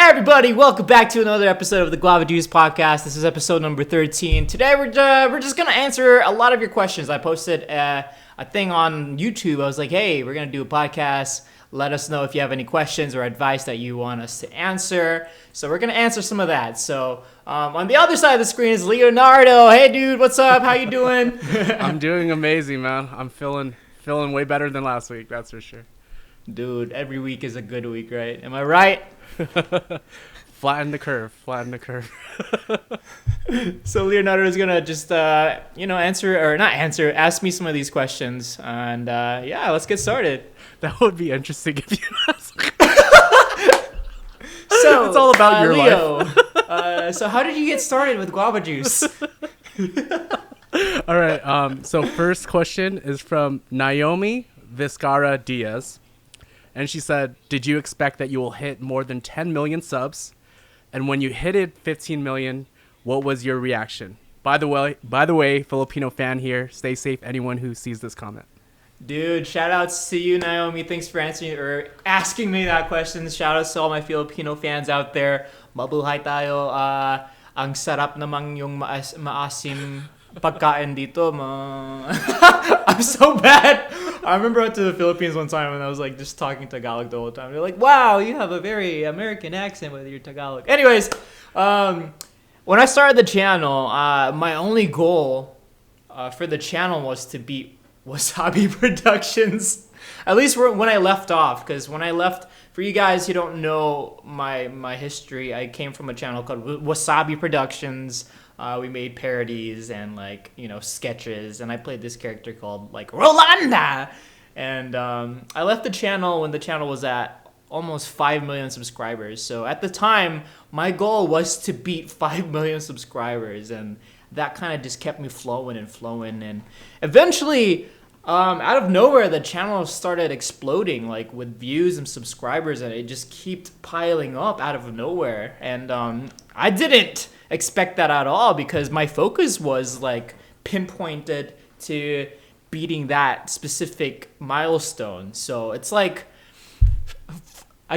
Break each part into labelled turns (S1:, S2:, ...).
S1: Hi everybody, welcome back to another episode of the Guava Juice podcast. This is episode number 13. Today we're just gonna answer a lot of your questions. I posted a thing on YouTube. I was like, hey, we're gonna do a podcast. Let us know if you have any questions or advice that you want us to answer. So we're gonna answer some of that. So on the other side of the screen is Leonardo. Hey dude, what's up? How you doing?
S2: I'm doing amazing, man. I'm feeling way better than last week, that's for sure.
S1: Dude, every week is a good week, right? Am I right?
S2: Flatten the curve.
S1: So Leonardo is gonna just ask me some of these questions, and let's get started.
S2: That would be interesting if you ask.
S1: So
S2: it's all about your
S1: Leo,
S2: life.
S1: So how did you get started with Guava Juice?
S2: All right. So first question is from Naomi Viscara Diaz. And she said, did you expect that you will hit more than 10 million subs? And when you hit it 15 million, what was your reaction? By the way, Filipino fan here. Stay safe, anyone who sees this comment.
S1: Dude, shout outs to you, Naomi. Thanks for answering or asking me that question. Shout outs to all my Filipino fans out there. Mabuhay tayo. Ang sarap namang yung maasim pagkain dito. I'm so bad. I remember I went to the Philippines one time and I was like just talking Tagalog the whole time. They're like, wow, you have a very American accent with your Tagalog. Anyways, when I started the channel, my only goal for the channel was to beat Wasabi Productions. At least when I left off, because when I left, for you guys who don't know my history, I came from a channel called Wasabi Productions. We made parodies and sketches, and I played this character called Rolanda. And I left the channel when the channel was at almost 5 million subscribers. So at the time, my goal was to beat 5 million subscribers, and that kind of just kept me flowing. And eventually, out of nowhere, the channel started exploding, with views and subscribers, and it just kept piling up out of nowhere. And I didn't expect that at all, because my focus was pinpointed to beating that specific milestone. So it's I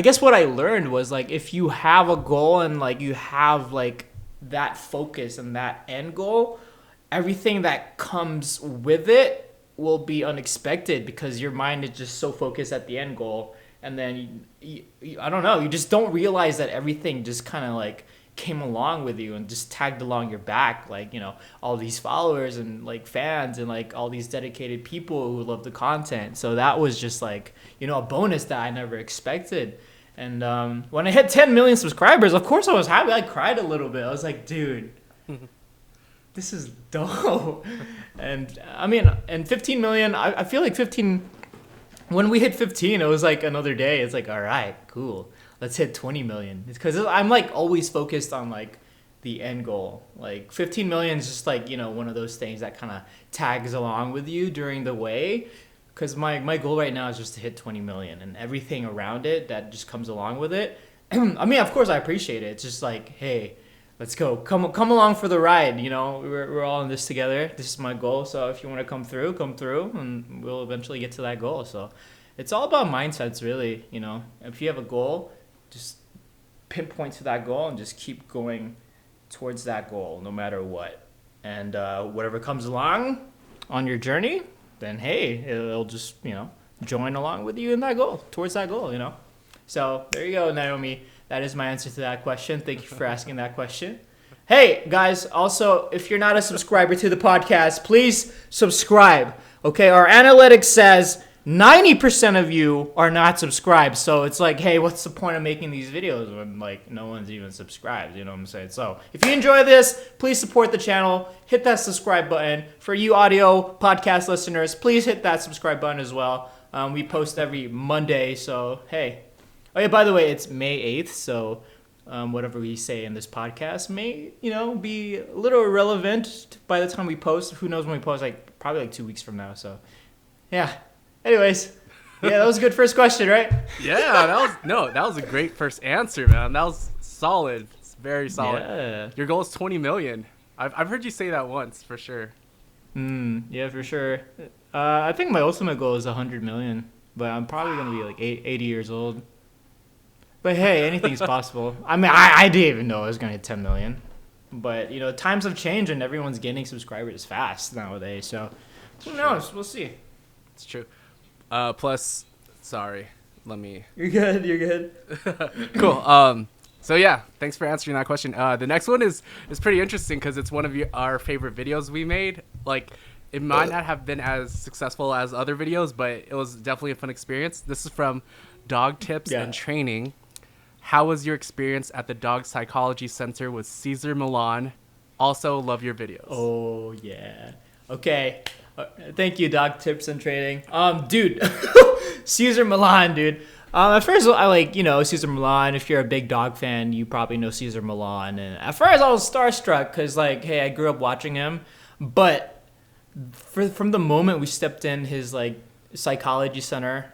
S1: guess what I learned was if you have a goal and you have that focus and that end goal, everything that comes with it will be unexpected, because your mind is just so focused at the end goal. And then I don't know, you just don't realize that everything just kind of came along with you and just tagged along your back, all these followers and fans and all these dedicated people who love the content. So that was just a bonus that I never expected. And when I hit 10 million subscribers, of course I was happy. I cried a little bit. I was like, dude, this is dope. And I mean, and 15 million, I feel like 15, when we hit 15, it was another day. It's all right, cool. Let's hit 20 million. It's because I'm always focused on the end goal. 15 million is just one of those things that kind of tags along with you during the way. Because my goal right now is just to hit 20 million, and everything around it that just comes along with it. I mean, of course I appreciate it. It's just hey, let's go. Come along for the ride. We're all in this together. This is my goal. So if you want to come through, and we'll eventually get to that goal. So it's all about mindsets, really. If you have a goal, just pinpoint to that goal and just keep going towards that goal no matter what. And whatever comes along on your journey, then hey, it'll just, join along with you in that goal, towards that goal, So there you go, Naomi. That is my answer to that question. Thank you for asking that question. Hey, guys, also, if you're not a subscriber to the podcast, please subscribe. Okay, our analytics says 90% of you are not subscribed. So it's hey, what's the point of making these videos when no one's even subscribed? You know what I'm saying? So if you enjoy this, please support the channel. Hit that subscribe button. For you audio podcast listeners, please hit that subscribe button as well. We post every Monday. So hey. Oh yeah, by the way, it's May 8th. So whatever we say in this podcast may, be a little irrelevant by the time we post. Who knows when we post? Probably 2 weeks from now. So yeah. Anyways, yeah, that was a good first question, right?
S2: Yeah, that was a great first answer, man. That was solid. It's very solid.
S1: Yeah.
S2: Your goal is 20 million. I've heard you say that once, for sure.
S1: Yeah, for sure. I think my ultimate goal is 100 million, but I'm probably going to be 80 years old. But hey, anything's possible. I mean, I didn't even know it was gonna hit 10 million. But times have changed and everyone's gaining subscribers fast nowadays. So who knows? We'll see.
S2: It's true. Plus, sorry, let me.
S1: You're good. You're good.
S2: Cool. So yeah, thanks for answering that question. The next one is pretty interesting because it's one of our favorite videos we made. Like, it might not have been as successful as other videos, but it was definitely a fun experience. This is from Dog Tips and Training. How was your experience at the Dog Psychology Center with Cesar Millan? Also, love your videos.
S1: Oh yeah. Okay. Thank you, Dog Tips and Training. Dude, Cesar Millan, dude. At first, I like, Cesar Millan. If you're a big dog fan, you probably know Cesar Millan. And at first, I was starstruck because, like, hey, I grew up watching him. But from the moment we stepped in his, like, psychology center,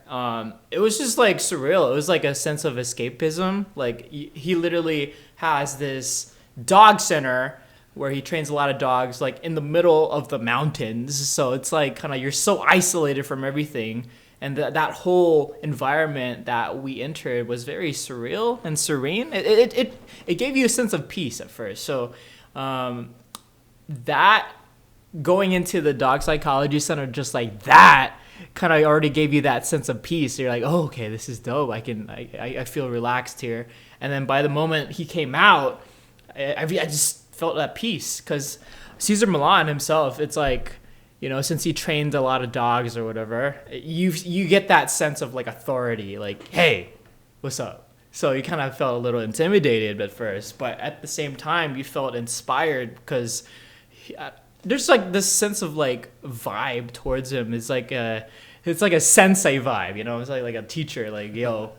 S1: it was just, like, surreal. It was, like, a sense of escapism. Like, he literally has this dog center where he trains a lot of dogs, like, in the middle of the mountains. So it's, like, kind of, you're so isolated from everything. And that whole environment that we entered was very surreal and serene. It gave you a sense of peace at first. So that going into the dog psychology center just like that kind of already gave you that sense of peace. You're like, oh, okay, this is dope. I feel relaxed here. And then by the moment he came out, I just felt that peace because Cesar Millan himself, it's like, since he trained a lot of dogs or whatever, you get that sense of like authority, like, hey, what's up? So you kind of felt a little intimidated at first, but at the same time, you felt inspired because there's like this sense of like vibe towards him. It's like a sensei vibe, It's like a teacher, like, yo,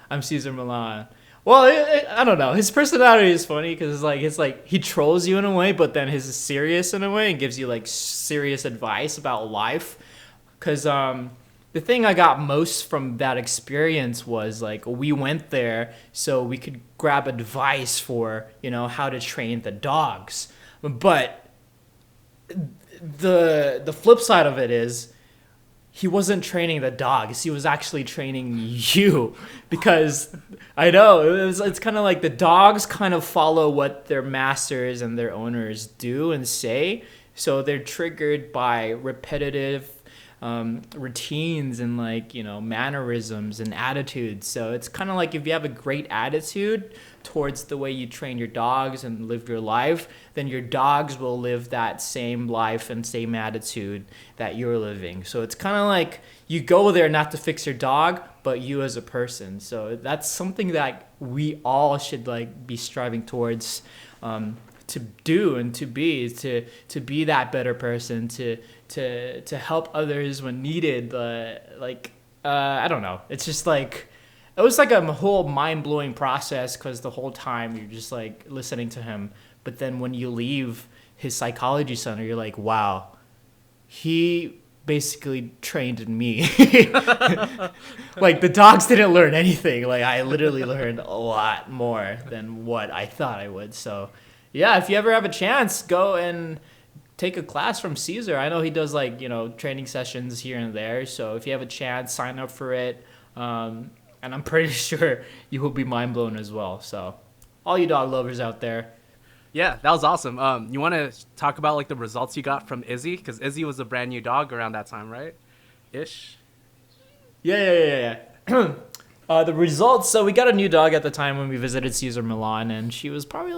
S1: I'm Cesar Millan. Well, I don't know. His personality is funny because it's like he trolls you in a way, but then he's serious in a way and gives you like serious advice about life. Because the thing I got most from that experience was like we went there so we could grab advice for how to train the dogs. But the flip side of it is, he wasn't training the dogs. He was actually training you, because I know it's kind of like the dogs kind of follow what their masters and their owners do and say. So they're triggered by repetitive routines and mannerisms and attitudes. So it's kind of like if you have a great attitude towards the way you train your dogs and live your life, then your dogs will live that same life and same attitude that you're living. So it's kind of like you go there not to fix your dog, but you as a person. So that's something that we all should be striving towards to do and to be that better person, to help others when needed. I don't know. It's just like, it was like a whole mind-blowing process because the whole time you're just like listening to him. But then when you leave his psychology center, you're like, wow, he basically trained me. Like the dogs didn't learn anything. Like I literally learned a lot more than what I thought I would. So yeah, if you ever have a chance, go and take a class from Cesar. I know he does training sessions here and there. So if you have a chance, sign up for it. And I'm pretty sure you will be mind blown as well. So all you dog lovers out there.
S2: Yeah, that was awesome. You want to talk about the results you got from Izzy? Because Izzy was a brand new dog around that time, right? Ish?
S1: Yeah. The results, so we got a new dog at the time when we visited Cesar Millan, and she was probably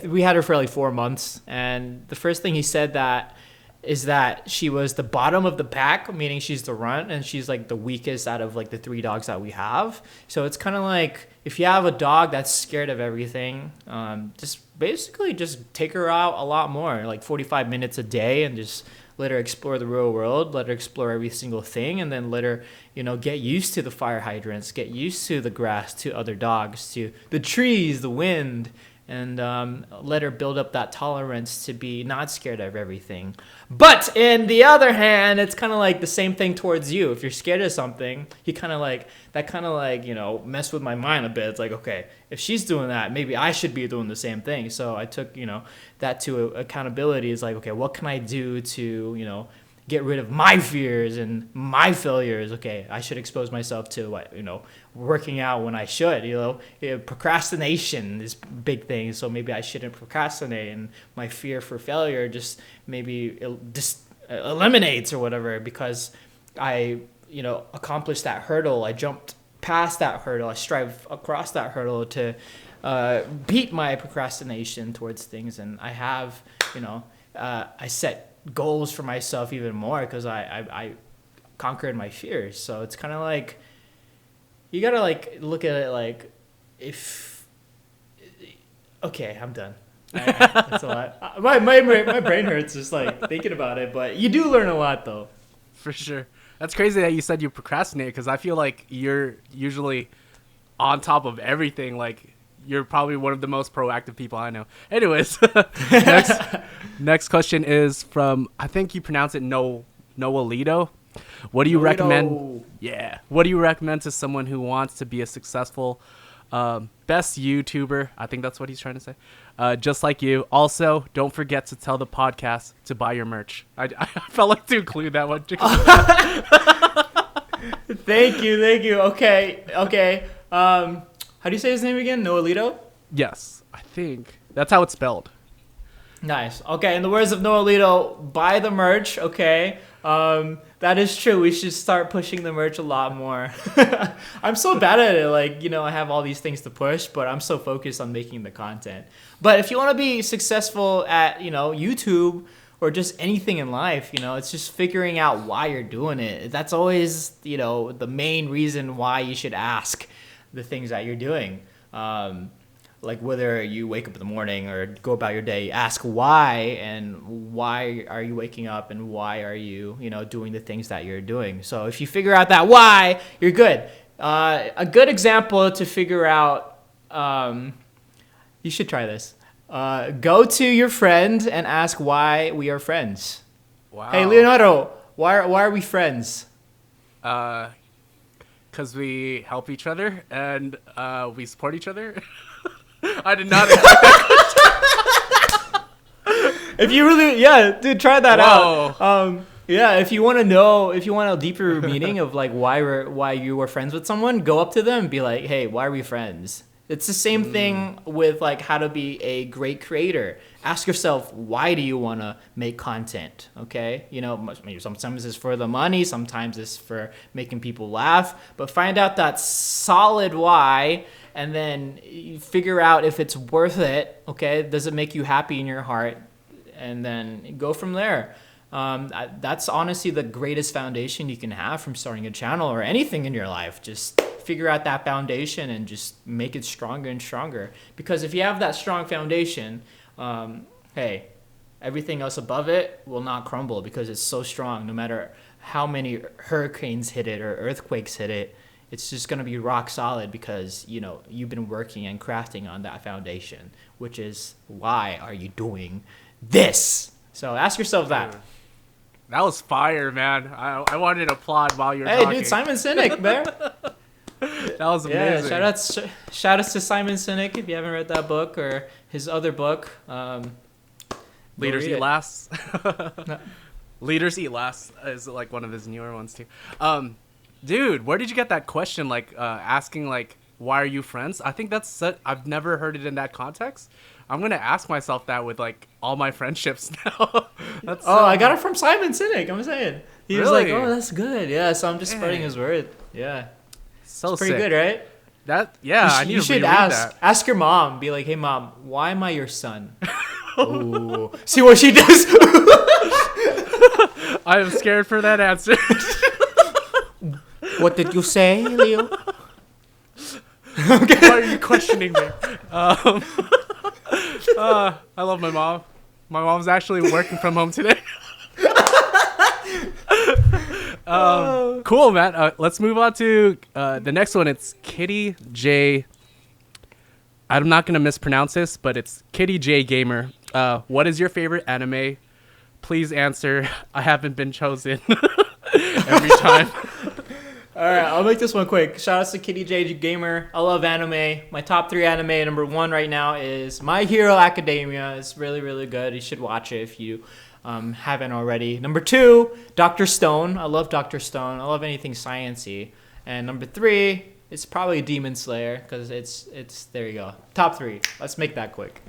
S1: we had her for 4 months. And the first thing he said is that she was the bottom of the pack, meaning she's the runt, and she's the weakest out of the 3 dogs that we have. So it's kind of like if you have a dog that's scared of everything, just take her out a lot more, 45 minutes a day, and just let her explore the real world, let her explore every single thing, and then let her, get used to the fire hydrants, get used to the grass, to other dogs, to the trees, the wind, and let her build up that tolerance to be not scared of everything. But in the other hand, it's kind of the same thing towards you. If you're scared of something, you kind of mess with my mind a bit. It's like, okay, if she's doing that, maybe I should be doing the same thing. So I took, that to accountability. Is like, okay, what can I do to, get rid of my fears and my failures. Okay, I should expose myself to working out when I should. Procrastination is a big thing, so maybe I shouldn't procrastinate, and my fear for failure just maybe eliminates or whatever, because I accomplished that hurdle. I jumped past that hurdle. I strive across that hurdle to beat my procrastination towards things, and I have I set goals for myself even more because I conquered my fears. So it's kind of like you gotta look at it if okay, I'm done. That's a lot. My brain hurts just thinking about it, but you do learn a lot though.
S2: For sure. That's crazy that you said you procrastinate, because I feel like you're usually on top of everything. You're probably one of the most proactive people I know. Anyways, next question is from, I think you pronounce it Noelito. What do you recommend? Yeah. What do you recommend to someone who wants to be a successful best YouTuber? I think that's what he's trying to say. Just like you. Also, don't forget to tell the podcast to buy your merch. I felt like to include that one.
S1: Thank you. Okay. How do you say his name again? Noelito?
S2: Yes, I think that's how it's spelled.
S1: Nice. Okay, in the words of Noelito, buy the merch, okay? That is true. We should start pushing the merch a lot more. I'm so bad at it. I have all these things to push, but I'm so focused on making the content. But if you want to be successful at, YouTube or just anything in life, it's just figuring out why you're doing it. That's always, the main reason why you should ask the things that you're doing. Whether you wake up in the morning or go about your day, ask why, and why are you waking up, and why are you, doing the things that you're doing. So if you figure out that why, you're good. A good example to figure out, you should try this. Go to your friend and ask why we are friends.
S2: Wow.
S1: Hey, Leonardo, why are we friends?
S2: Because we help each other and we support each other. I did not expect that.
S1: If you really, dude, try that out. If you want to know, if you want a deeper meaning of why you were friends with someone, go up to them and be like, hey, why are we friends? It's the same thing with how to be a great creator. Ask yourself, why do you want to make content? Okay, sometimes it's for the money, sometimes it's for making people laugh, but find out that solid why, and then you figure out if it's worth it. Okay, does it make you happy in your heart? And then go from there. That's honestly the greatest foundation you can have from starting a channel or anything in your life. Just figure out that foundation and just make it stronger and stronger. Because if you have that strong foundation, hey, everything else above it will not crumble because it's so strong. No matter how many hurricanes hit it or earthquakes hit it, it's just going to be rock solid because, you've been working and crafting on that foundation, which is why are you doing this? So ask yourself that.
S2: That was fire, man. I wanted to applaud while you were talking.
S1: Hey, dude, Simon Sinek, man.
S2: That was amazing.
S1: Yeah, shout outs to Simon Sinek if you haven't read that book or his other book.
S2: Leaders Eat Last. Leaders Eat Last is one of his newer ones too. Dude, where did you get that question? Asking why are you friends? I think I've never heard it in that context. I'm gonna ask myself that with all my friendships now.
S1: I got it from Simon Sinek. I'm saying he was
S2: really?
S1: like, "Oh, that's good." Yeah, so I'm just spreading his word. Yeah,
S2: so
S1: it's pretty
S2: sick.
S1: good, right?
S2: I need to reread that.
S1: Ask your mom. Be like, "Hey, mom, why am I your son?" Ooh. See what she does.
S2: I am scared for that answer.
S1: What did you say, Leo?
S2: Okay. Why are you questioning me? I love my mom. My mom's actually working from home today. Cool, man. Let's move on to the next one. It's Kitty J. I'm not going to mispronounce this, but it's Kitty J Gamer. What is your favorite anime? Please answer. I haven't been chosen every time.
S1: All right, I'll make this one quick. Shout outs to Kitty J Gamer. I love anime. My top 3 anime, number 1 right now is My Hero Academia. It's really, really good. You should watch it if you haven't already. Number 2, Dr. Stone. I love Dr. Stone. I love anything sciencey. And number 3, it's probably Demon Slayer because it's there you go. Top 3. Let's make that quick.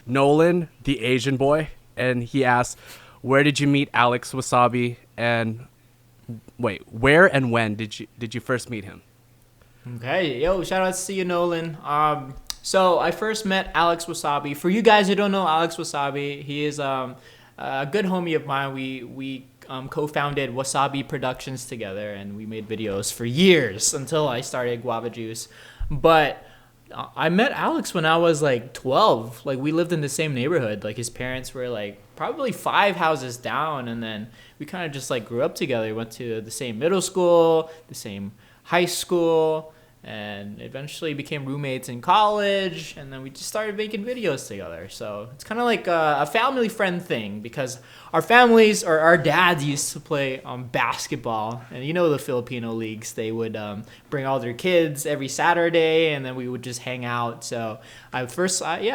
S2: Nolan, the Asian boy, and he asks, where did you meet Alex Wasabi? And wait, where and when did you first meet him?
S1: Okay, yo, shout out to you, Nolan. So I first met Alex Wasabi. For you guys who don't know Alex Wasabi, he is a good homie of mine. We co-founded Wasabi Productions together, and we made videos for years until I started Guava Juice. But I met Alex when I was like 12. Like, we lived in the same neighborhood. Like, his parents were like probably 5 houses down, and then we kind of just like grew up together. Went to the same middle school, the same high school, and eventually became roommates in college, and then we just started making videos together. So it's kind of like a family friend thing, because our families or our dads used to play basketball, and you know the Filipino leagues, they would bring all their kids every Saturday, and then we would just hang out. So I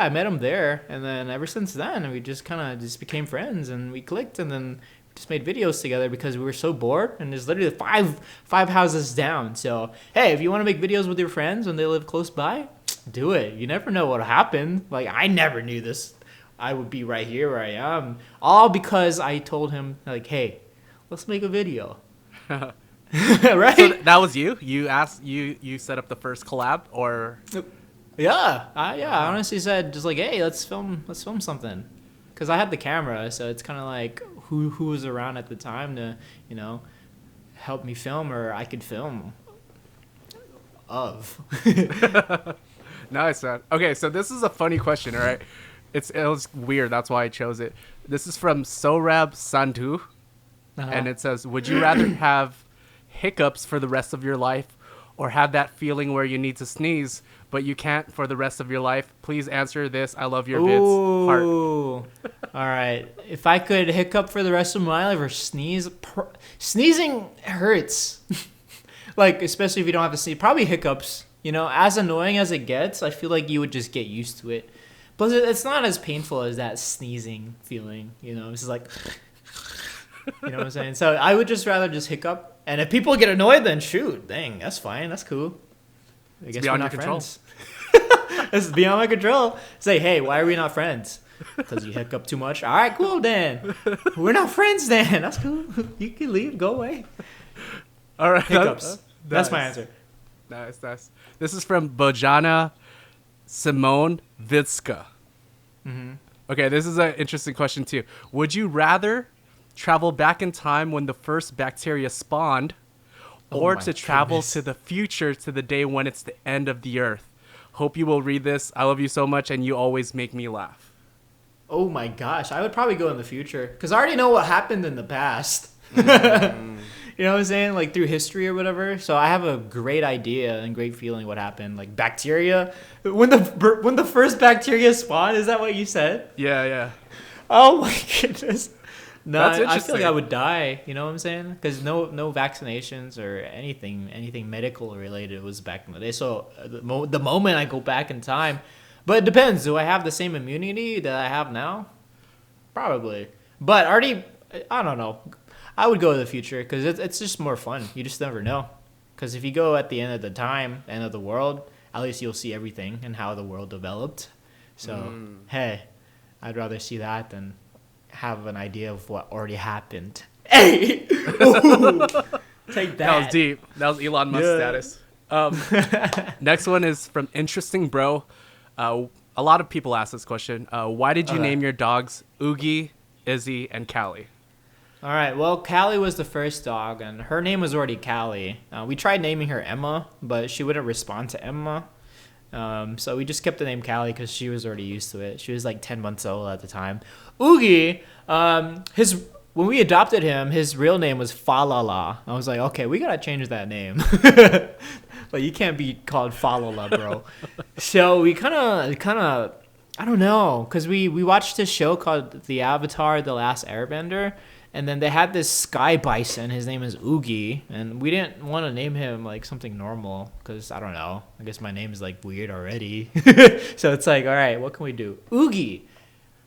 S1: met him there, and then ever since then we just kind of just became friends, and we clicked, and then just made videos together because we were so bored, and there's literally five houses down. So hey, if you want to make videos with your friends when they live close by, do it. You never know what'll happen. Like, I never knew this. I would be right here where I am, all because I told him, like, hey, let's make a video. Right?
S2: So that was you? You set up the first collab, or?
S1: Yeah. I honestly said just like, hey, let's film something, because I had the camera, so it's kind of like who was around at the time to, help me film, or I could film of.
S2: Nice, man. Okay, so this is a funny question, all right? It was weird, that's why I chose it. This is from Sorab Sandhu, and it says, would you rather have hiccups for the rest of your life, or have that feeling where you need to sneeze, but you can't for the rest of your life? Please answer this. I love your vids. Heart.
S1: All right. If I could hiccup for the rest of my life or sneeze, sneezing hurts. Like, especially if you don't have to sneeze. Probably hiccups. As annoying as it gets, I feel like you would just get used to it. But it's not as painful as that sneezing feeling. It's just like, you know what I'm saying? So I would just rather just hiccup. And if people get annoyed, then shoot, dang, that's fine, that's cool. I guess we're not friends. It's beyond my control. Say, hey, why are we not friends? Because you hiccup too much. All right, cool then. We're not friends then. That's cool. You can leave, go away.
S2: All right,
S1: hiccups. That's my answer.
S2: Nice. This is from Bojana Simone Vitska.
S1: Mm-hmm.
S2: Okay, this is an interesting question too. Would you rather travel back in time when the first bacteria spawned, or to travel to the future to the day when it's the end of the earth? Hope you will read this. I love you so much, and you always make me laugh.
S1: Oh my gosh, I would probably go in the future, because I already know what happened in the past. You know what I'm saying? Like, through history or whatever. So I have a great idea and great feeling what happened. Like, bacteria. When the first bacteria spawned, is that what you said?
S2: Yeah.
S1: Oh my goodness. No, I feel like I would die. You know what I'm saying? Because no vaccinations or anything medical related was back in the day. So the moment I go back in time, but it depends. Do I have the same immunity that I have now? Probably. But I don't know. I would go to the future because it's just more fun. You just never know. Because if you go at the end of the time, end of the world, at least you'll see everything and how the world developed. So, hey, I'd rather see that than have an idea of what already happened. Hey! Ooh, take that.
S2: That was deep. That was Elon Musk status. Next one is from Interesting Bro. A lot of people ask this question. Why did you name your dogs Oogie, Izzy, and Callie?
S1: All right. Well, Callie was the first dog, and her name was already Callie. We tried naming her Emma, but she wouldn't respond to Emma. So we just kept the name Callie because she was already used to it. She was like 10 months old at the time. Oogie, when we adopted him, his real name was Falala. I was like, okay, we gotta change that name. Like, you can't be called Falala, bro. So we kind of, I don't know, because we watched this show called The Avatar: The Last Airbender. And then they had this sky bison. His name is Oogie. And we didn't want to name him like something normal because, I don't know, I guess my name is like weird already. So it's like, all right, what can we do? Oogie.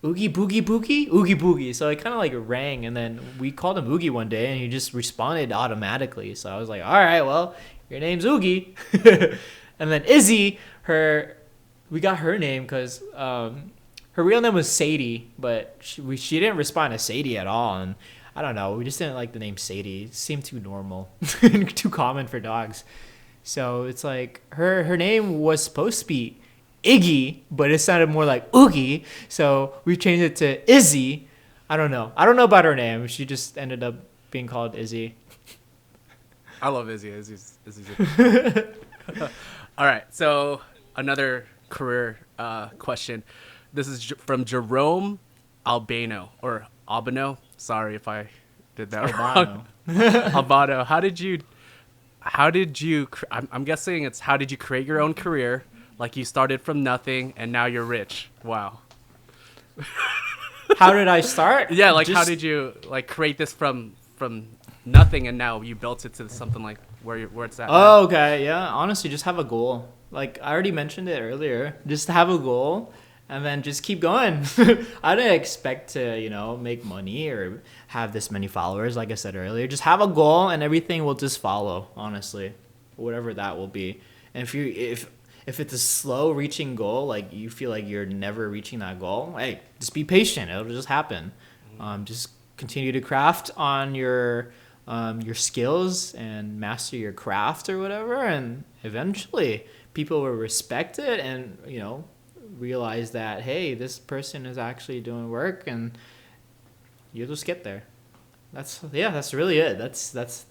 S1: Oogie Boogie Boogie? Oogie Boogie. So it kind of like rang, and then we called him Oogie one day, and he just responded automatically. So I was like, all right, well, your name's Oogie. And then Izzy, we got her name because her real name was Sadie, but she didn't respond to Sadie at all. And I don't know, we just didn't like the name Sadie. It seemed too normal, too common for dogs. So it's like her name was supposed to be Iggy, but it sounded more like Oogie, so we changed it to Izzy. I don't know about her name. She just ended up being called Izzy.
S2: I love Izzy. Izzy's a All right, so another career question. This is from Jerome Albano. Sorry if I did that wrong. Albano. How did you I'm guessing it's how did you create your own career? Like you started from nothing and now you're rich. Wow.
S1: How did I start?
S2: Yeah, like how did you like create this from nothing and now you built it to something like where it's at?
S1: Oh, okay. Yeah, honestly, just have a goal. Like I already mentioned it earlier. Just have a goal and then just keep going. I didn't expect to, make money or have this many followers like I said earlier. Just have a goal and everything will just follow, honestly. Whatever that will be. And if it's a slow reaching goal, like you feel like you're never reaching that goal, hey, just be patient. It'll just happen. Just continue to craft on your skills and master your craft or whatever, and eventually people will respect it and realize that hey, this person is actually doing work, and you'll just get there. That's really it. That's it.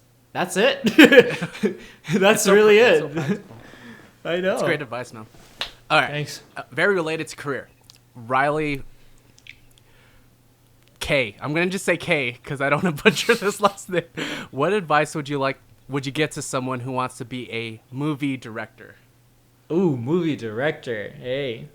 S1: That's really it. I know.
S2: That's great advice, man. All right.
S1: Thanks.
S2: Very related to career. Riley K. I'm going to just say K because I don't want to butcher this last name. What advice would you get to someone who wants to be a movie director?
S1: Ooh, movie director. Hey.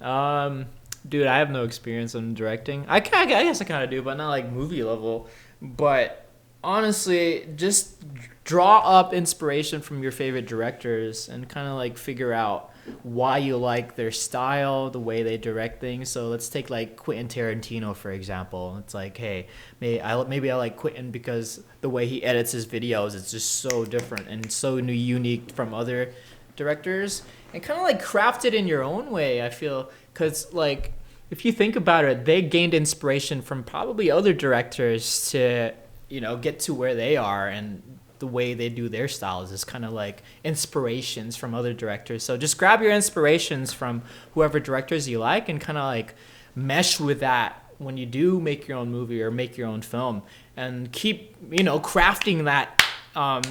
S1: Dude, I have no experience in directing. I guess I kind of do, but not like movie level. But honestly, just draw up inspiration from your favorite directors and kind of like figure out why you like their style, the way they direct things. So let's take like Quentin Tarantino, for example. It's like, hey, maybe I like Quentin because the way he edits his videos, it's just so different and so unique from other directors. And kind of like craft it in your own way, I feel. Because like, if you think about it, they gained inspiration from probably other directors to, get to where they are, and the way they do their styles is kind of like inspirations from other directors. So just grab your inspirations from whoever directors you like and kind of like mesh with that when you do make your own movie or make your own film, and keep, crafting that,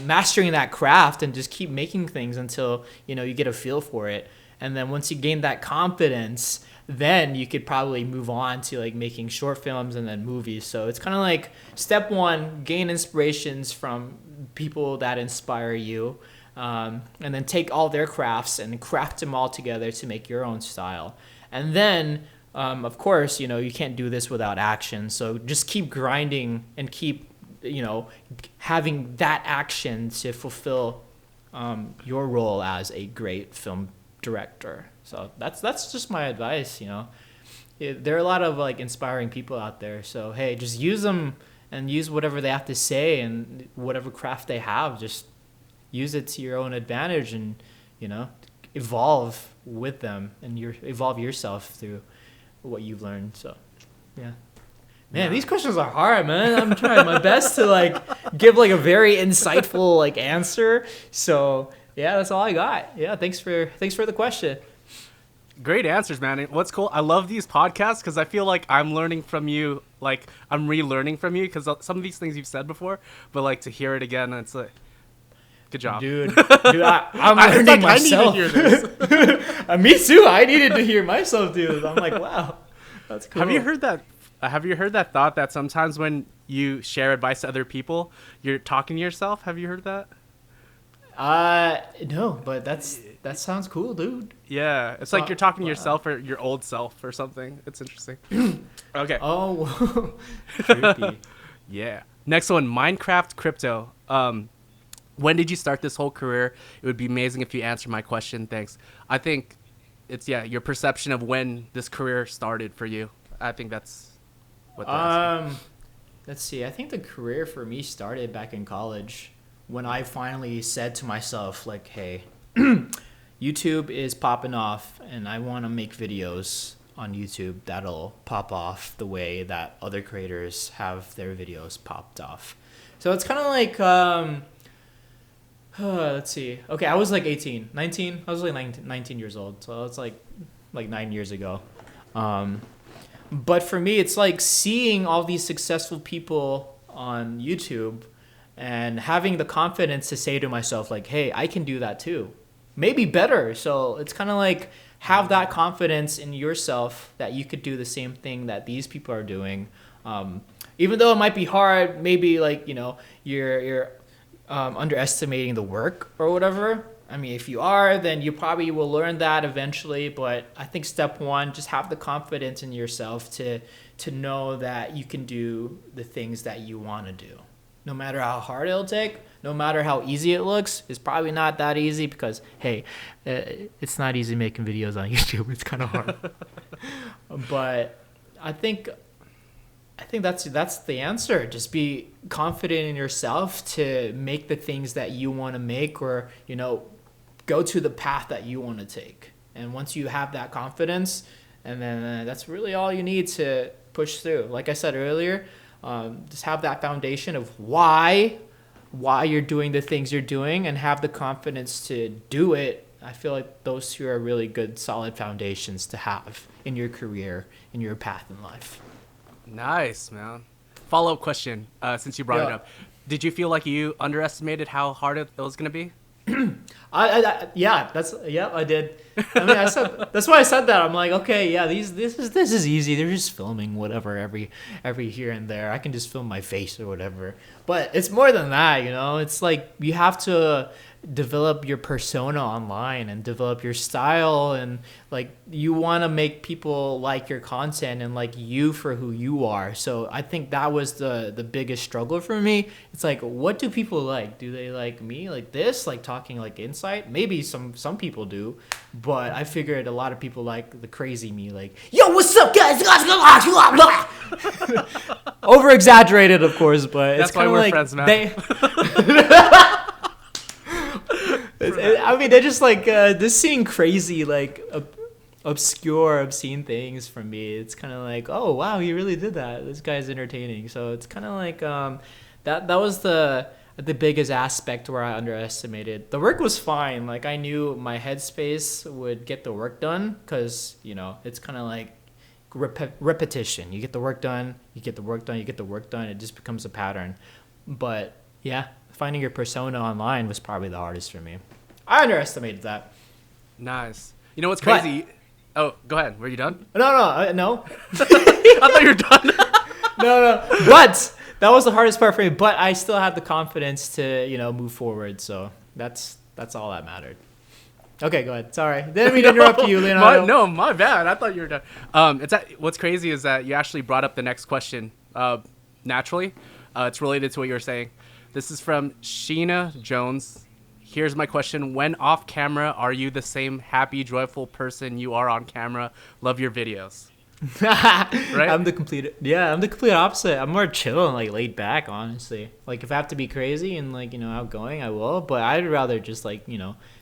S1: mastering that craft, and just keep making things until, you get a feel for it. And then once you gain that confidence, then you could probably move on to like making short films and then movies. So it's kind of like step one, gain inspirations from people that inspire you, and then take all their crafts and craft them all together to make your own style. And then, of course, you can't do this without action. So just keep grinding and keep, having that action to fulfill your role as a great film director. So that's just my advice. There are a lot of like inspiring people out there, so hey, just use them and use whatever they have to say and whatever craft they have, just use it to your own advantage, and evolve with them, and evolve yourself through what you've learned. So yeah. Man, these questions are hard, man. I'm trying my best to like give like a very insightful like answer. So yeah, that's all I got. Yeah, thanks for the question.
S2: Great answers, man. What's cool, I love these podcasts because I feel like I'm learning from you, like I'm relearning from you, because some of these things you've said before, but like to hear it again, it's like, good job.
S1: Dude, I'm learning myself.
S2: I need to hear this.
S1: Me too. I needed to hear myself, dude. I'm like, wow, that's cool.
S2: Have you heard that thought that sometimes when you share advice to other people, you're talking to yourself? Have you heard that?
S1: No, but that sounds cool, dude.
S2: Yeah, it's like you're talking to yourself or your old self or something. It's interesting. Okay.
S1: Oh, creepy.
S2: Yeah. Next one, Minecraft Crypto. When did you start this whole career? It would be amazing if you answer my question. Thanks. I think it's your perception of when this career started for you. I think that's what they're asking.
S1: Let's see. I think the career for me started back in college when I finally said to myself, like, hey, YouTube is popping off and I want to make videos on YouTube that'll pop off the way that other creators have their videos popped off. So it's kind of like, let's see. Okay, I was like 18, 19. I was like 19 years old. So it's like 9 years ago. But for me, it's like seeing all these successful people on YouTube and having the confidence to say to myself, like, hey, I can do that too. Maybe better. So it's kind of like have that confidence in yourself that you could do the same thing that these people are doing. Even though it might be hard, maybe like, you're underestimating the work or whatever. I mean, if you are, then you probably will learn that eventually. But I think step one, just have the confidence in yourself to know that you can do the things that you want to do. No matter how hard it'll take, no matter how easy it looks, it's probably not that easy because, hey, it's not easy making videos on YouTube. It's kind of hard. But I think that's the answer. Just be confident in yourself to make the things that you want to make, or go to the path that you want to take. And once you have that confidence, and then that's really all you need to push through. Like I said earlier, just have that foundation of why you're doing the things you're doing, and have the confidence to do it. I feel like those two are really good, solid foundations to have in your career, in your path in life.
S2: Nice, man. Follow-up question, since you brought it up. Did you feel like you underestimated how hard it was going to be?
S1: I did. I mean, that's why I said that. I'm like, okay, yeah, this is easy. They're just filming whatever every here and there. I can just film my face or whatever. But it's more than that, It's like you have to develop your persona online and develop your style, and like you want to make people like your content and like you for who you are. So I think that was the biggest struggle for me. It's like, what do people like? Do they like me like this, like talking like insight? Maybe some people do, but I figured a lot of people like the crazy me, like, yo, what's up, guys? Over exaggerated, of course, but
S2: that's
S1: it's kind of like
S2: friends, man.
S1: I mean, they're just like this seeing crazy, like obscure, obscene things from me. It's kind of like, oh wow, he really did that. This guy's entertaining. So it's kind of like that was the biggest aspect where I underestimated. The work was fine. Like I knew my headspace would get the work done because it's kind of like repetition. You get the work done, you get the work done, you get the work done. It just becomes a pattern. But yeah, finding your persona online was probably the hardest for me. I underestimated that.
S2: Nice. You know what's crazy? Oh, go ahead. Were you done?
S1: No.
S2: I thought you were done.
S1: No. But that was the hardest part for me. But I still had the confidence to, move forward. So that's all that mattered. Okay, go ahead. Sorry. Didn't mean to interrupt you, Leonardo.
S2: My bad. I thought you were done. What's crazy is that you actually brought up the next question naturally. It's related to what you were saying. This is from Sheena Jones. Here's my question. When off camera, are you the same happy, joyful person you are on camera? Love your videos. Right?
S1: I'm the complete opposite. I'm more chill and like laid back, honestly. Like if I have to be crazy and like, outgoing, I will. But I'd rather just like,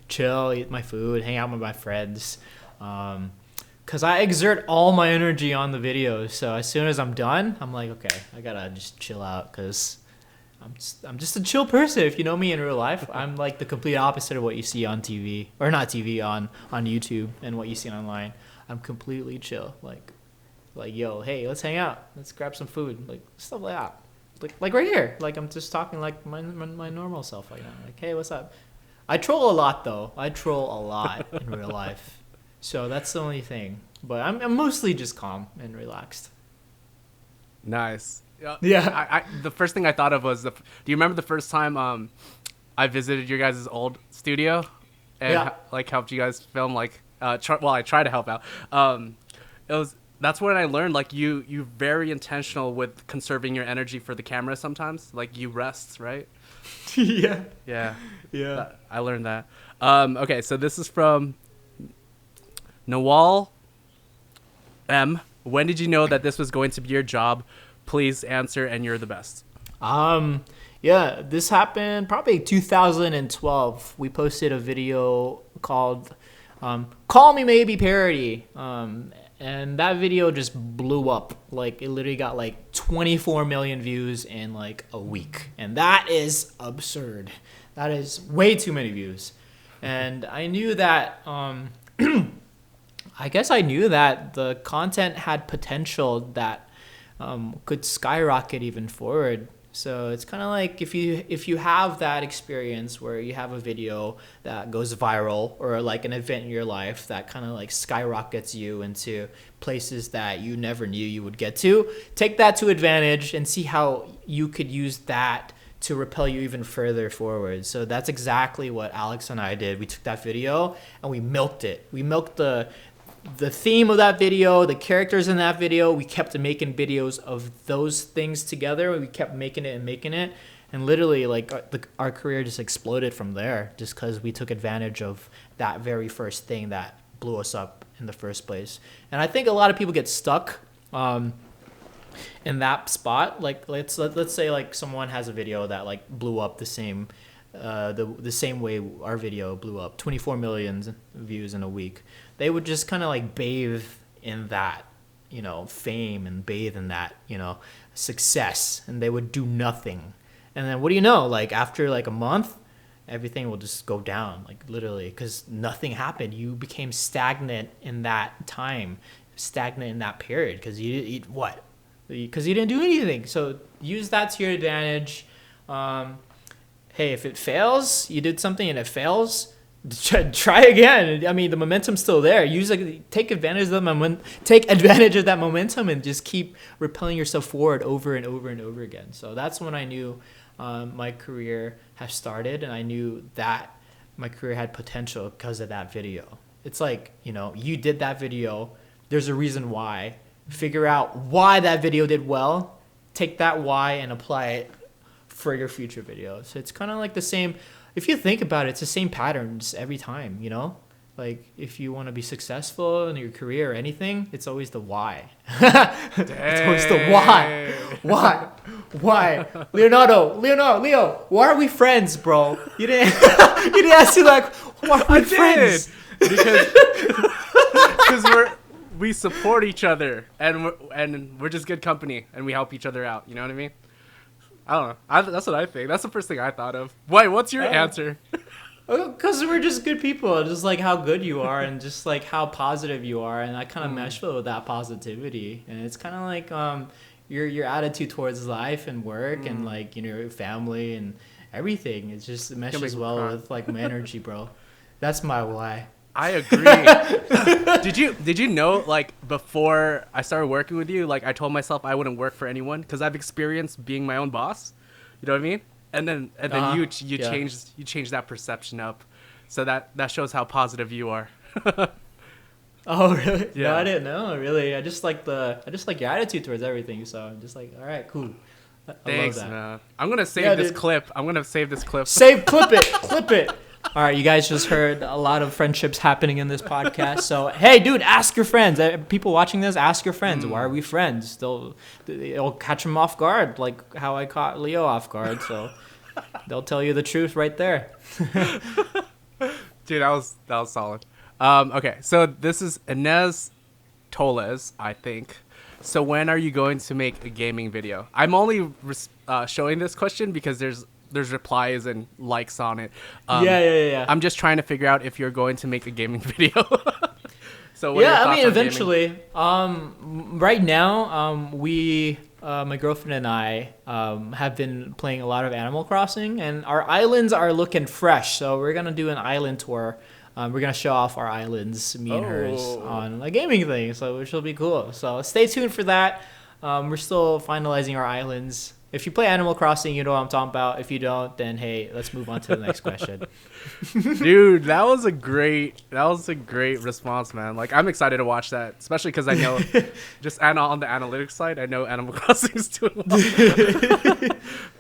S1: chill, eat my food, hang out with my friends. Because I exert all my energy on the videos. So as soon as I'm done, I'm like, okay, I gotta just chill out because I'm just a chill person. If you know me in real life, I'm like the complete opposite of what you see on TV, or not TV, on YouTube and what you see online. I'm completely chill. Like yo, hey, let's hang out. Let's grab some food. Like stuff like that. Like right here. Like I'm just talking like my normal self right now. Like, hey, what's up? I troll a lot though. I troll a lot in real life. So that's the only thing. But I'm mostly just calm and relaxed.
S2: Nice.
S1: Yeah.
S2: I the first thing I thought of was do you remember the first time I visited your guys' old studio and helped you guys film I tried to help out. That's when I learned like you very intentional with conserving your energy for the camera sometimes. Like you rest, right?
S1: Yeah.
S2: I learned that. Okay, so this is from Nawal M. When did you know that this was going to be your job Please answer, and you're the best.
S1: Yeah, this happened probably 2012. We posted a video called Call Me Maybe Parody. And that video just blew up. Like, it literally got like 24 million views in like a week. And that is absurd. That is way too many views. And I knew that, I guess I knew that the content had potential that could skyrocket even forward. So it's kind of like if you have that experience where you have a video that goes viral, or like an event in your life that kind of like skyrockets you into places that you never knew you would get to, take that to advantage and see how you could use that to propel you even further forward. So that's exactly what Alex and I did. We took that video and we milked it. We milked the theme of that video, the characters in that video. We kept making videos of those things together. We kept making it, and literally like our career just exploded from there, just because we took advantage of that very first thing that blew us up in the first place. And I think a lot of people get stuck in that spot. Like let's say like someone has a video that like blew up the same way our video blew up, 24 million views in a week. They would just kind of like bathe in that, fame, and bathe in that, success, and they would do nothing. And then what do you know? Like after like a month, everything will just go down, like literally, because nothing happened. You became stagnant in that time, stagnant in that period, because you didn't do anything. So use that to your advantage. Hey, if it fails, you did something and it fails, try again. I mean, the momentum's still there. Take advantage of that momentum and just keep propelling yourself forward over and over and over again. So that's when I knew my career had started, and I knew that my career had potential because of that video. It's like, you did that video. There's a reason why. Figure out why that video did well. Take that why and apply it for your future videos. So it's kind of like the same. If you think about it, it's the same patterns every time, Like if you want to be successful in your career or anything, it's always the why. It's always the why. Why? Leo, why are we friends, bro? You didn't ask me like, why are we friends?
S2: Because we support each other, and we're just good company, and we help each other out. You know what I mean? I don't know. That's what I think. That's the first thing I thought of. Wait, what's your answer?
S1: Because we're just good people. Just like how good you are, and just like how positive you are, and I kind of mesh with that positivity. And it's kind of like your attitude towards life and work and like your family and everything. It just meshes well with like my energy, bro. That's my why.
S2: I agree. Did you know, like, before I started working with you, like, I told myself I wouldn't work for anyone because I've experienced being my own boss. You know what I mean? And then you changed that perception up, so that shows how positive you are.
S1: Oh really?
S2: Yeah.
S1: No, I didn't know. Really, I just like your attitude towards everything. So I'm just like, all right, cool.
S2: Thanks,
S1: love that.
S2: man. I'm gonna save this clip. I'm gonna save this clip.
S1: Clip it. All right, you guys just heard a lot of friendships happening in this podcast. So, hey, dude, ask your friends. People watching this, ask your friends. Why are we friends? It'll catch them off guard, like how I caught Leo off guard. So, they'll tell you the truth right there.
S2: Dude, that was solid. Okay, so this is Inez Toles, I think. So when are you going to make a gaming video? I'm only showing this question because there's replies and likes on it.
S1: Yeah.
S2: I'm just trying to figure out if you're going to make a gaming video. So
S1: eventually. Right now, we, my girlfriend and I, have been playing a lot of Animal Crossing, and our islands are looking fresh. So we're gonna do an island tour. We're gonna show off our islands, me and hers, on a gaming thing. So which will be cool. So stay tuned for that. We're still finalizing our islands. If you play Animal Crossing, you know what I'm talking about. If you don't, then hey, let's move on to the next question.
S2: Dude, that was a great response, man. Like, I'm excited to watch that, especially because I know, just on the analytics side, I know Animal Crossing is doing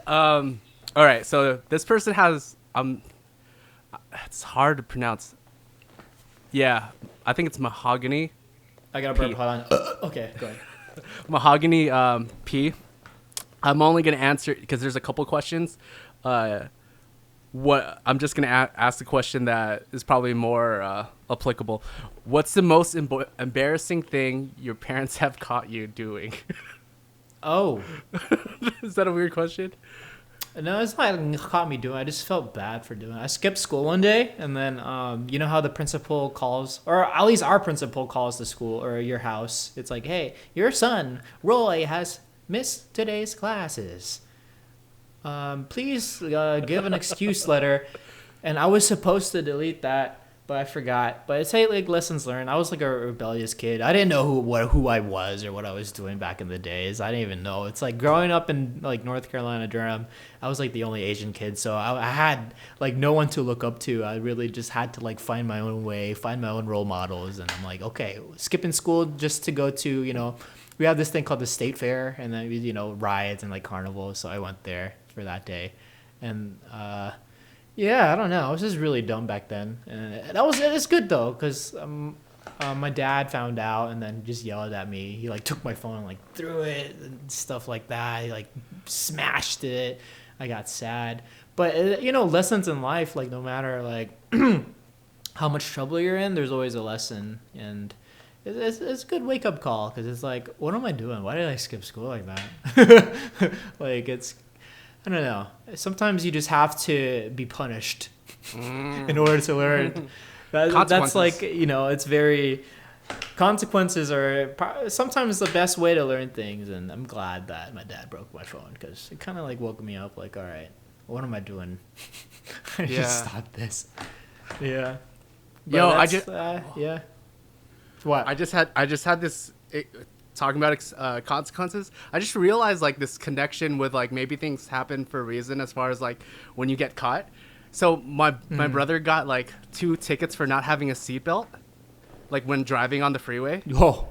S2: well. All right, so this person has it's hard to pronounce. Yeah, I think it's Mahogany.
S1: I got a burp. Hold on. Okay, go ahead.
S2: Mahogany P. I'm only gonna answer because there's a couple questions. What I'm just gonna ask the question that is probably more applicable. What's the most embarrassing thing your parents have caught you doing?
S1: Oh.
S2: Is that a weird question?
S1: No, it's not like caught me doing. I just felt bad for doing it. I skipped school one day, and then you know how the principal calls, or at least our principal calls the school or your house. It's like, hey, your son Roy has missed today's classes. Please give an excuse letter. And I was supposed to delete that, but I forgot. But it's like lessons learned. I was like a rebellious kid. I didn't know who I was or what I was doing back in the days. I didn't even know. It's like growing up in like North Carolina, Durham. I was like the only Asian kid, so I had like no one to look up to. I really just had to like find my own way, find my own role models, and I'm like, okay, skipping school just to go to we have this thing called the state fair, and then rides and like carnivals. So I went there for that day, and yeah, I don't know. I was just really dumb back then, and it's good though, cause my dad found out and then just yelled at me. He like took my phone and like threw it and stuff like that. He like smashed it. I got sad, but lessons in life, like no matter like how much trouble you're in, there's always a lesson, and it's a good wake up call, because it's like, what am I doing? Why did I skip school like that? Like I don't know. Sometimes you just have to be punished in order to learn. That's like, it's very... Consequences are sometimes the best way to learn things, and I'm glad that my dad broke my phone, because it kind of like woke me up like, all right, what am I doing? I should stop this. Yeah. But yeah. What?
S2: I just had this... talking about consequences, I just realized like this connection with like maybe things happen for a reason, as far as like when you get caught. So my brother got like 2 tickets for not having a seatbelt, like when driving on the freeway.
S1: Oh,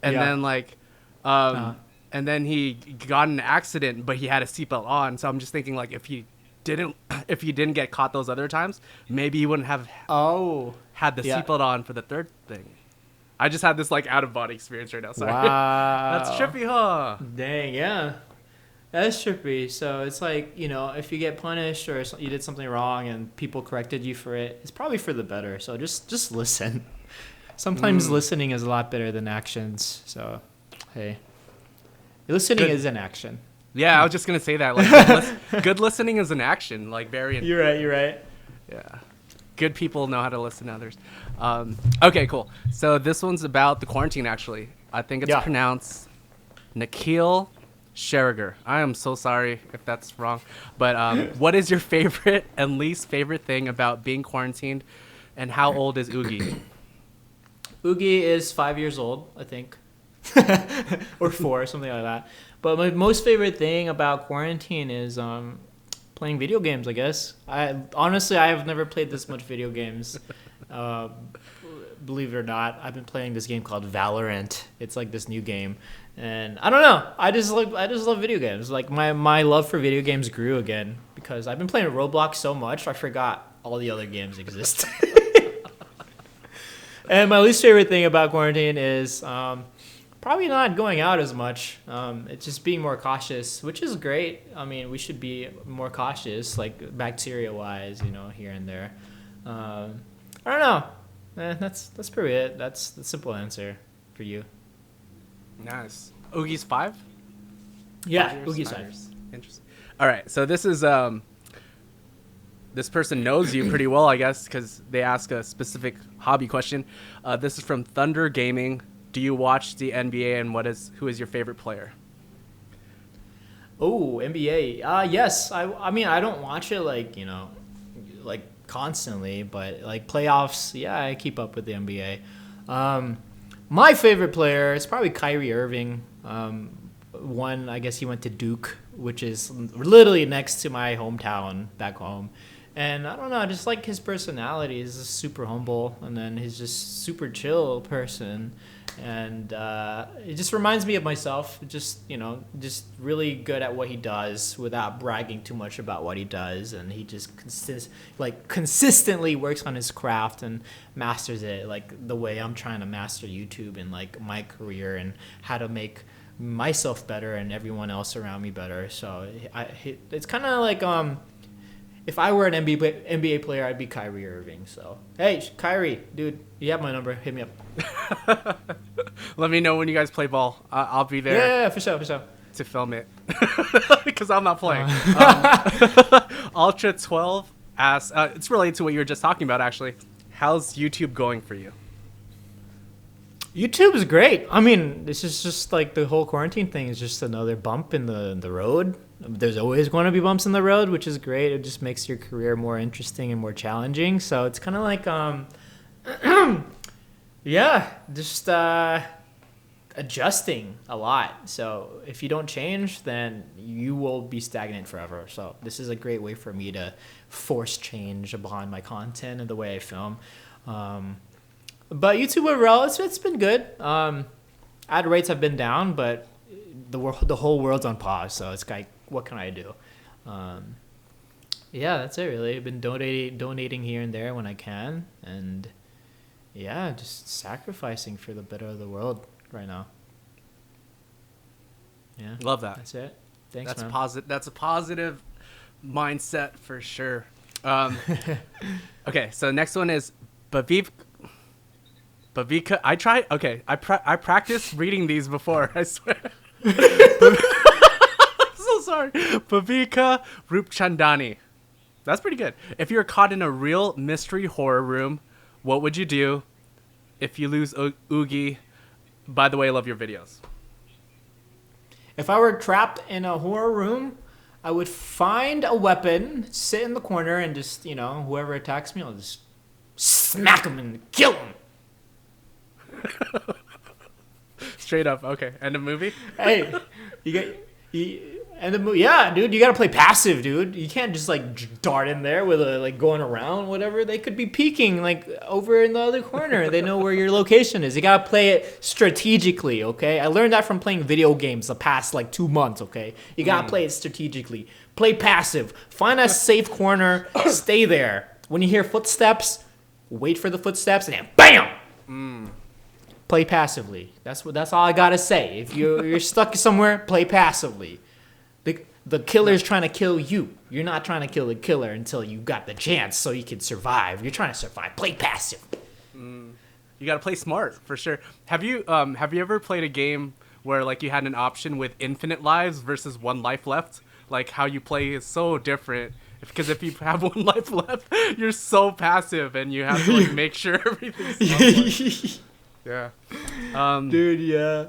S2: and then like and then he got in an accident, but he had a seatbelt on. So I'm just thinking, like, if he didn't get caught those other times, maybe he wouldn't have had the seatbelt on for the third thing. I just had this like out of body experience right now. Sorry.
S1: Wow.
S2: That's trippy, huh?
S1: Dang, yeah. That's trippy. So it's like, if you get punished or you did something wrong and people corrected you for it, it's probably for the better. So just listen. Sometimes listening is a lot better than actions. So, hey. Listening is an action.
S2: Yeah, I was just going to say that. Like, good listening is an action. Like, very...
S1: You're right.
S2: Yeah. Good people know how to listen to others. Okay, cool. So this one's about the quarantine, actually. I think it's pronounced Nikhil Scherger. I am so sorry if that's wrong. But what is your favorite and least favorite thing about being quarantined, and how old is Oogie?
S1: Oogie is 5 years old, I think. Or 4, something like that. But my most favorite thing about quarantine is playing video games, I guess. I have never played this much video games. Believe it or not, I've been playing this game called Valorant. It's like this new game, and I don't know. I just love video games. Like my love for video games grew again because I've been playing Roblox so much I forgot all the other games exist. And my least favorite thing about quarantine is probably not going out as much. It's just being more cautious, which is great. I mean, we should be more cautious, like bacteria-wise, here and there. I don't know. That's pretty it. That's the simple answer for you.
S2: Nice. Oogie's 5?
S1: Yeah, Oogie's 5.
S2: Interesting. All right, so this is this person knows you pretty well, I guess, because they ask a specific hobby question. This is from Thunder Gaming. Do you watch the NBA, and who is your favorite player?
S1: Oh, NBA. Yes. I mean, I don't watch it like constantly, but like playoffs, yeah, I keep up with the NBA. My favorite player is probably Kyrie Irving. I guess he went to Duke, which is literally next to my hometown back home. And I don't know, I just like his personality. He's just super humble, and then he's just super chill person. And it just reminds me of myself. Just really good at what he does without bragging too much about what he does. And he just consistently works on his craft and masters it, like the way I'm trying to master YouTube and like my career and how to make myself better and everyone else around me better. So it's kind of like if I were an NBA player, I'd be Kyrie Irving. So hey, Kyrie, dude, you have my number. Hit me up.
S2: Let me know when you guys play ball. I'll be there.
S1: Yeah, for sure.
S2: To film it because I'm not playing. Ultra 12 asks, it's related to what you were just talking about actually. How's YouTube going for you?
S1: YouTube is great. I mean, this is just like the whole quarantine thing is just another bump in the road. There's always going to be bumps in the road, which is great. It just makes your career more interesting and more challenging. So it's kind of like, yeah, just adjusting a lot. So if you don't change, then you will be stagnant forever. So this is a great way for me to force change upon my content and the way I film. But YouTube overall, it's been good. Ad rates have been down, but the whole world's on pause. So it's like, what can I do? Yeah, that's it really. I've been donating here and there when I can, and yeah, just sacrificing for the better of the world right now. Yeah,
S2: love that.
S1: That's it. Thanks,
S2: that's
S1: man.
S2: positive. That's a positive mindset for sure. Okay, so next one is Bavika. I tried. Okay, I practiced reading these before. I swear. I'm so sorry. Bavika Rupchandani. That's pretty good. If you're caught in a real mystery horror room, what would you do? If you lose Oogie, by the way, I love your videos.
S1: If I were trapped in a horror room, I would find a weapon, sit in the corner, and just, whoever attacks me, I'll just smack him and kill him.
S2: Straight up. Okay. And the movie?
S1: Hey, and the movie, yeah, dude, you gotta play passive, dude. You can't just dart in there with going around, whatever. They could be peeking over in the other corner. They know where your location is. You gotta play it strategically, okay? I learned that from playing video games the past 2 months, okay? You gotta play it strategically. Play passive. Find a safe corner. Stay there. When you hear footsteps, wait for the footsteps, and then BAM! Play passively. That's all I gotta say. If you're stuck somewhere, play passively. The killer's trying to kill you. You're not trying to kill the killer until you got the chance so you can survive. You're trying to survive. Play passive.
S2: You gotta play smart for sure. Have you ever played a game where you had an option with infinite lives versus 1 life left? Like how you play is so different. Because if you have 1 life left, you're so passive and you have to make sure everything's yeah.
S1: Dude, yeah.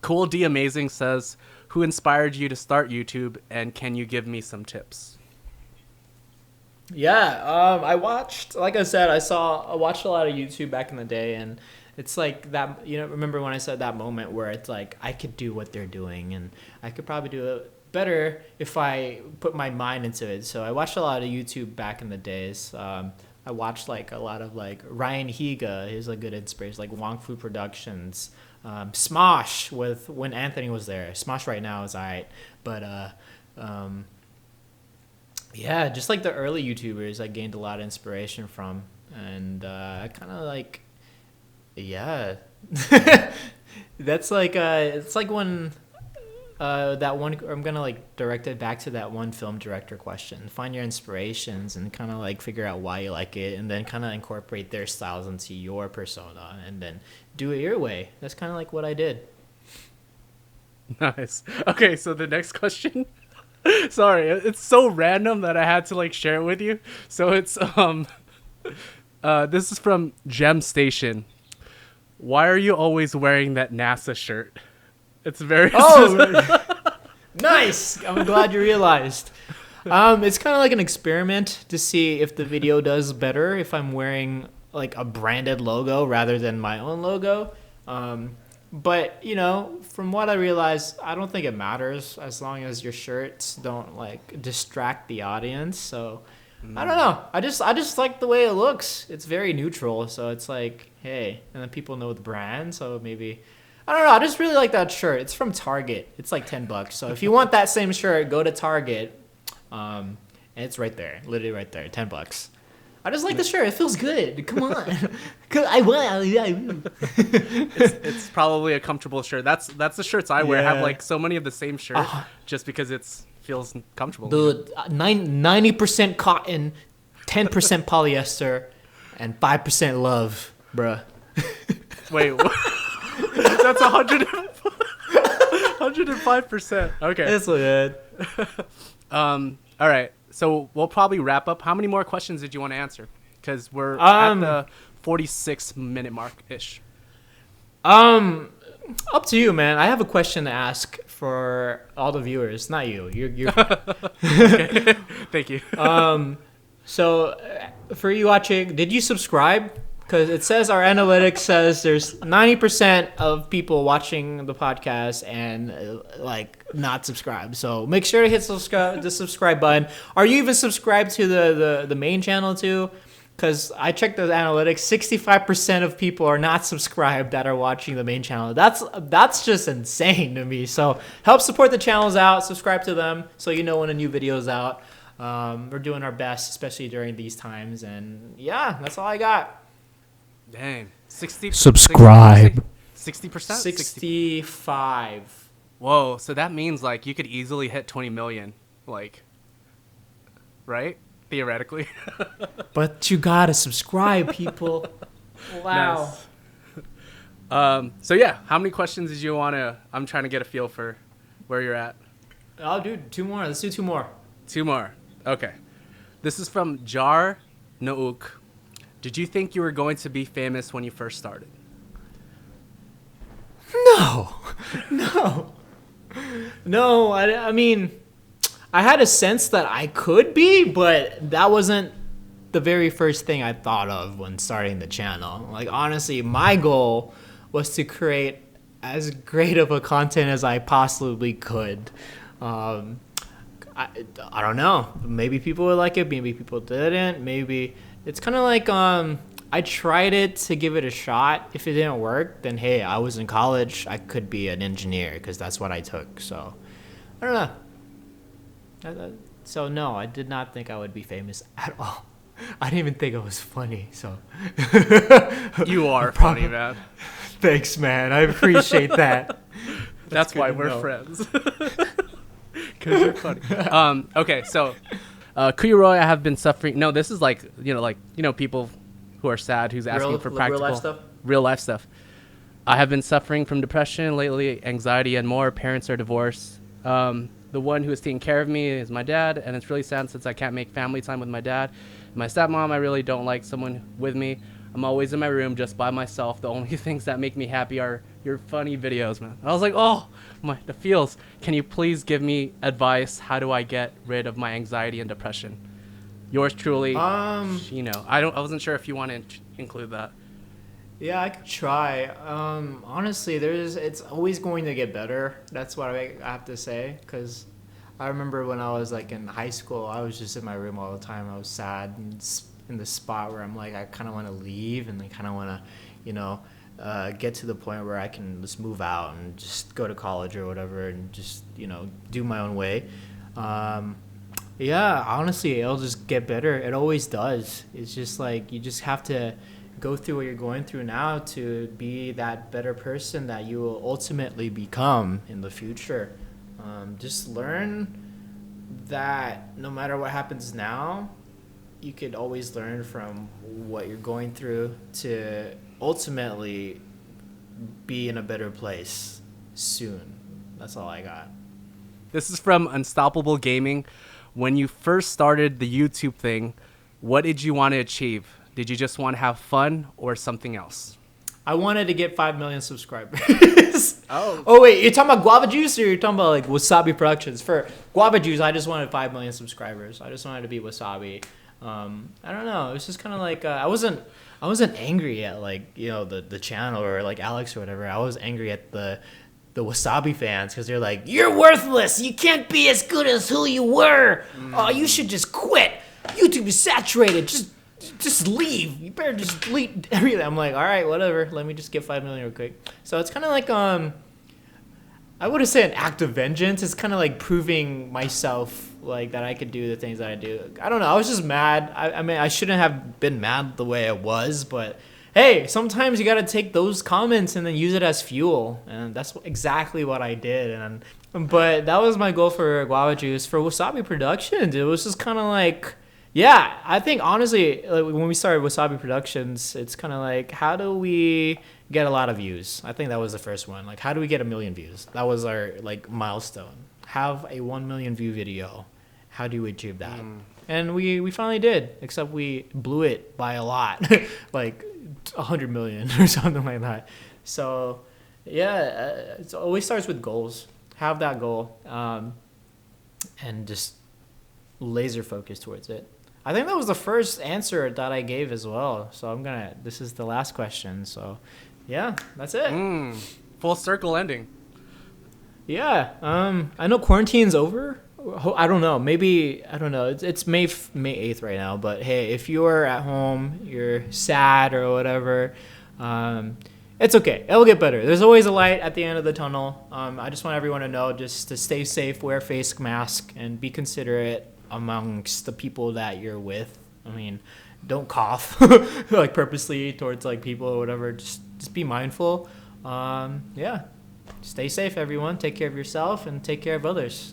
S2: Cool D Amazing says, who inspired you to start YouTube, and can you give me some tips?
S1: Yeah, I watched, like I said, I watched a lot of YouTube back in the day, and it's like that, remember when I said that moment where it's like, I could do what they're doing, and I could probably do it better if I put my mind into it. So I watched a lot of YouTube back in the days. I watched a lot of Ryan Higa. He's a good inspiration, Wong Fu Productions. Smosh with when Anthony was there. Smosh right now is alright, but yeah, just the early YouTubers I gained a lot of inspiration from, and I kind of yeah, that's it's when that one, I'm gonna direct it back to that one film director question. Find your inspirations and kind of figure out why you like it, and then kind of incorporate their styles into your persona, and then do it your way. That's kind of what I did.
S2: Nice. Okay, so the next question. Sorry, it's so random that I had to share it with you. So it's this is from Gem Station. Why are you always wearing that NASA shirt? It's very
S1: nice. I'm glad you realized. It's kind of an experiment to see if the video does better if I'm wearing a branded logo rather than my own logo. But from what I realized, I don't think it matters as long as your shirts don't distract the audience. So I don't know. I just like the way it looks. It's very neutral. So it's hey, and then people know the brand. So maybe. I don't know. I just really like that shirt. It's from Target. It's $10. So if you want that same shirt, go to Target. And it's right there, literally right there, $10. I just like the shirt. It feels good. Come on. 'Cause I want.
S2: It's probably a comfortable shirt. That's the shirts I wear. I have
S1: Yeah.
S2: like so many of the same shirt just because feels comfortable.
S1: Dude, 90% cotton, 10% polyester, and 5% love, bruh.
S2: Wait, what? That's 105%. Okay.
S1: It's so good.
S2: All right. So we'll probably wrap up. How many more questions did you want to answer? Because we're at the 46-minute mark ish.
S1: Up to you, man. I have a question to ask for all the viewers, not you. You're
S2: Okay. Thank you.
S1: So for you watching, did you subscribe? Because it says our analytics says there's 90% of people watching the podcast and like not subscribed. So make sure to hit the subscribe button. Are you even subscribed to the main channel too? Because I checked the analytics, 65% of people are not subscribed that are watching the main channel. That's just insane to me. So help support the channels out, subscribe to them so you know when a new video is out. We're doing our best, especially during these times. And yeah, that's all I got.
S2: Dang. 60.
S1: Subscribe.
S2: 60%?
S1: 65.
S2: Whoa. So that means like you could easily hit 20 million. Like, right? Theoretically.
S1: But you gotta subscribe, people. Wow.
S2: Nice. So yeah, how many questions did you want to? I'm trying to get a feel for where you're at.
S1: I'll do 2 more. Let's do 2 more.
S2: 2 more. Okay. This is from Jar Nook. Did you think you were going to be famous when you first started?
S1: No. I mean, I had a sense that I could be, but that wasn't the very first thing I thought of when starting the channel. Like, honestly, my goal was to create as great of a content as I possibly could. I don't know. Maybe people would like it. Maybe people didn't. Maybe it's kind of like I tried it to give it a shot. If it didn't work, then hey, I was in college. I could be an engineer because that's what I took. So I don't know. So no, I did not think I would be famous at all. I didn't even think it was funny. So
S2: You are funny, man.
S1: Thanks, man. I appreciate that.
S2: That's why we're friends. Because you're funny. Okay, so Kuyuroi, I have been suffering. No, this is like people who are sad, who's asking for practical real life stuff. I have been suffering from depression lately, anxiety, and more. Parents are divorced. The one who is taking care of me is my dad, and it's really sad since I can't make family time with my dad. My stepmom, I really don't like someone with me. I'm always in my room just by myself. The only things that make me happy are your funny videos, man. I was like, oh, the feels. Can you please give me advice? How do I get rid of my anxiety and depression? Yours truly, I wasn't sure if you want to include that.
S1: Yeah, I could try. Honestly, it's always going to get better. That's what I have to say. Because I remember when I was like in high school, I was just in my room all the time. I was sad and in the spot where I'm like, I kind of want to leave and I kind of want to, get to the point where I can just move out and just go to college or whatever and just, do my own way. Yeah, honestly, it'll just get better. It always does. It's just like you just have to go through what you're going through now to be that better person that you will ultimately become in the future. Just learn that no matter what happens now, you could always learn from what you're going through to ultimately be in a better place soon. That's all I got.
S2: This is from Unstoppable Gaming. When you first started the YouTube thing, what did you want to achieve? Did you just want to have fun or something else?
S1: I wanted to get 5 million subscribers. Oh, wait. You're talking about Guava Juice or you're talking about like Wasabi Productions? For Guava Juice, I just wanted 5 million subscribers. I just wanted to be Wasabi. I don't know. It was just kind of like I wasn't angry at like the channel or like Alex or whatever. I was angry at the Wasabi fans because they're like, you're worthless. You can't be as good as who you were. Oh, you should just quit. YouTube is saturated. Just leave. You better just delete everything. I'm like, all right, whatever. Let me just get 5 million real quick. So it's kind of like I wouldn't say an act of vengeance. It's kind of like proving myself like that I could do the things that I do. I don't know. I was just mad. I mean, I shouldn't have been mad the way I was, but hey, sometimes you gotta take those comments and then use it as fuel, and that's exactly what I did. And but that was my goal for Guava Juice. For Wasabi Productions, it was just kind of like, yeah, I think honestly, like, when we started Wasabi Productions, it's kind of like, how do we get a lot of views? I think that was the first one. Like, how do we get 1,000,000 views? That was our like milestone. Have a 1,000,000 view video. How do we achieve that? And we finally did, except we blew it by a lot, like 100 million or something like that. So yeah, it always starts with goals. Have that goal, and just laser focus towards it. I think that was the first answer that I gave as well. So this is the last question. So yeah, that's it.
S2: Full circle ending.
S1: Yeah. I know quarantine's over. I don't know. Maybe, I don't know. It's May 8th right now. But hey, if you're at home, you're sad or whatever, it's okay. It'll get better. There's always a light at the end of the tunnel. I just want everyone to know just to stay safe, wear a face mask, and be considerate amongst the people that you're with. I mean, don't cough like purposely towards like people or whatever. Just be mindful. Yeah. Stay safe, everyone. Take care of yourself and take care of others.